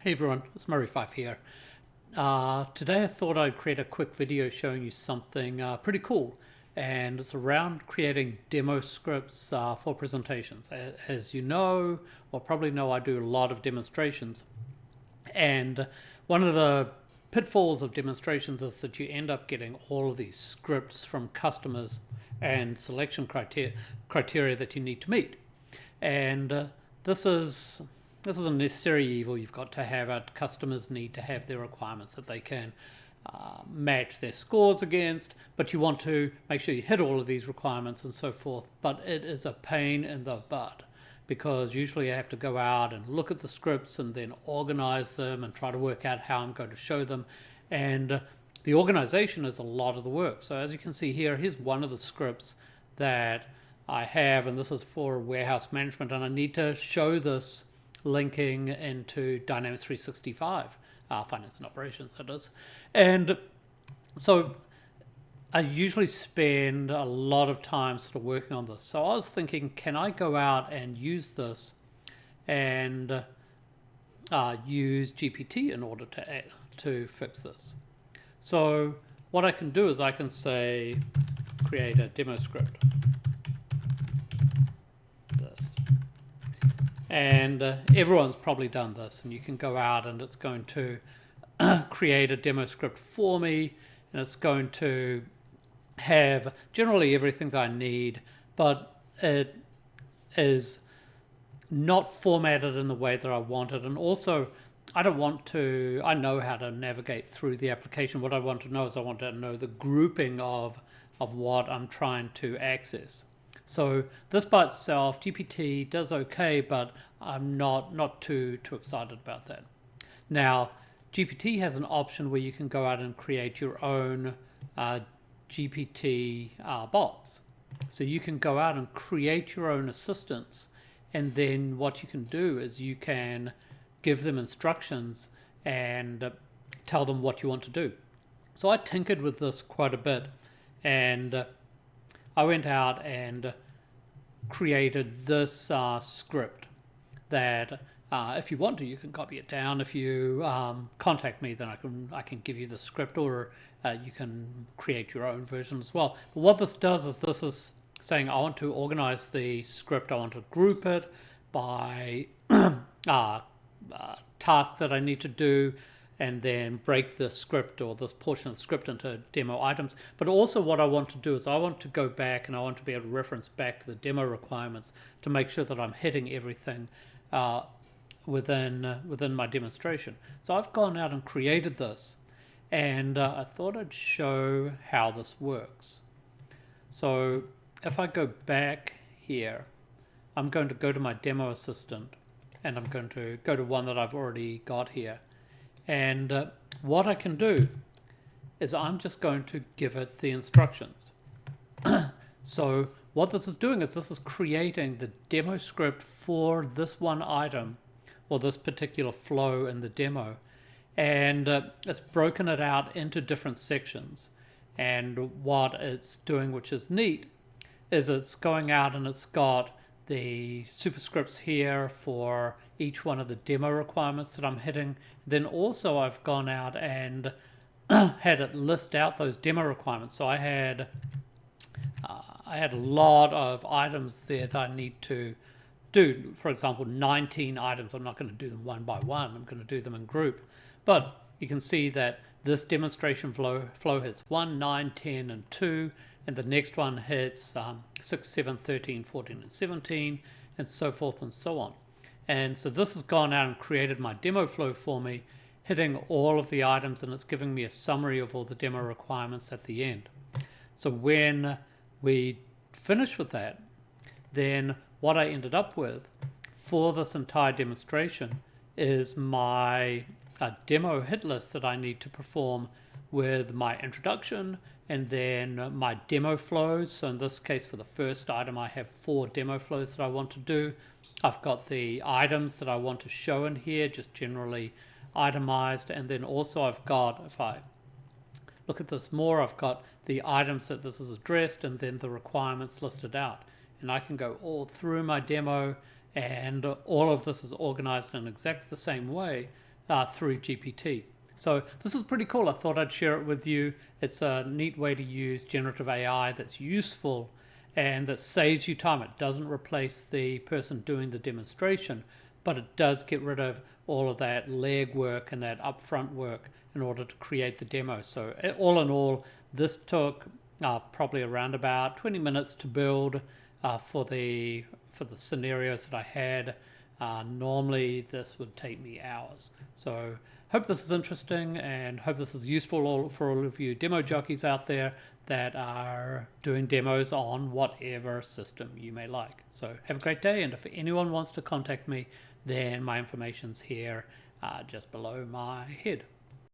Hey everyone, it's Murray5 here. Today I thought I'd create a quick video showing you something pretty cool, and it's around creating demo scripts for presentations. As you know, or probably know, I do a lot of demonstrations, and one of the pitfalls of demonstrations is that you end up getting all of these scripts from customers and selection criteria that you need to meet. And this is a necessary evil. You've got to have it. Customers need to have their requirements that they can match their scores against, but you want to make sure you hit all of these requirements and so forth. But it is a pain in the butt, because usually I have to go out and look at the scripts and then organize them and try to work out how I'm going to show them. And the organization is a lot of the work. So as you can see here, here's one of the scripts that I have, and this is for warehouse management, and I need to show this linking into Dynamics 365, finance and operations, that is. And so I usually spend a lot of time sort of working on this. So I was thinking, can I go out and use this and use GPT in order to fix this? So what I can do is I can say, create a demo script. And everyone's probably done this, and you can go out and it's going to create a demo script for me, and it's going to have generally everything that I need, but it is not formatted in the way that I want it. And also, I know how to navigate through the application. What I want to know is I want to know the grouping of what I'm trying to access. So this by itself, GPT does okay, but I'm not too excited about that. Now, GPT has an option where you can go out and create your own GPT bots. So you can go out and create your own assistants, and then what you can do is you can give them instructions and tell them what you want to do. So I tinkered with this quite a bit, and I went out and created this script that if you want to, you can copy it down. If you contact me, then I can give you the script, or you can create your own version as well. But what this does is this is saying I want to organize the script. I want to group it by tasks that I need to do, and then break the script or this portion of the script into demo items. But also what I want to do is I want to go back and I want to be able to reference back to the demo requirements to make sure that I'm hitting everything within my demonstration. So I've gone out and created this, and I thought I'd show how this works. So if I go back here, I'm going to go to my demo assistant, and I'm going to go to one that I've already got here. And what I can do is I'm just going to give it the instructions. So what this is doing is this is creating the demo script for this one item, or this particular flow in the demo. And it's broken it out into different sections. And what it's doing, which is neat, is it's going out and it's got the superscripts here for each one of the demo requirements that I'm hitting. Then also I've gone out and had it list out those demo requirements. So I had a lot of items there that I need to do. For example, 19 items. I'm not going to do them one by one. I'm going to do them in group. But you can see that this demonstration flow hits 1, 9, 10, and 2. And the next one hits 6, 7, 13, 14, and 17, and so forth and so on. And so this has gone out and created my demo flow for me, hitting all of the items, and it's giving me a summary of all the demo requirements at the end. So when we finish with that, then what I ended up with for this entire demonstration is my demo hit list that I need to perform with my introduction and then my demo flows. So in this case, for the first item, I have 4 demo flows that I want to do. I've got the items that I want to show in here, just generally itemized. And then also I've got, if I look at this more, I've got the items that this is addressed and then the requirements listed out. And I can go all through my demo, and all of this is organized in exactly the same way, through GPT. So this is pretty cool. I thought I'd share it with you. It's a neat way to use generative AI that's useful and that saves you time. It doesn't replace the person doing the demonstration, but it does get rid of all of that leg work and that upfront work in order to create the demo. So all in all, this took probably around about 20 minutes to build for the scenarios that I had. Normally this would take me hours. So hope this is interesting and hope this is useful for all of you demo jockeys out there that are doing demos on whatever system you may like. So have a great day, and if anyone wants to contact me, then my information's here just below my head.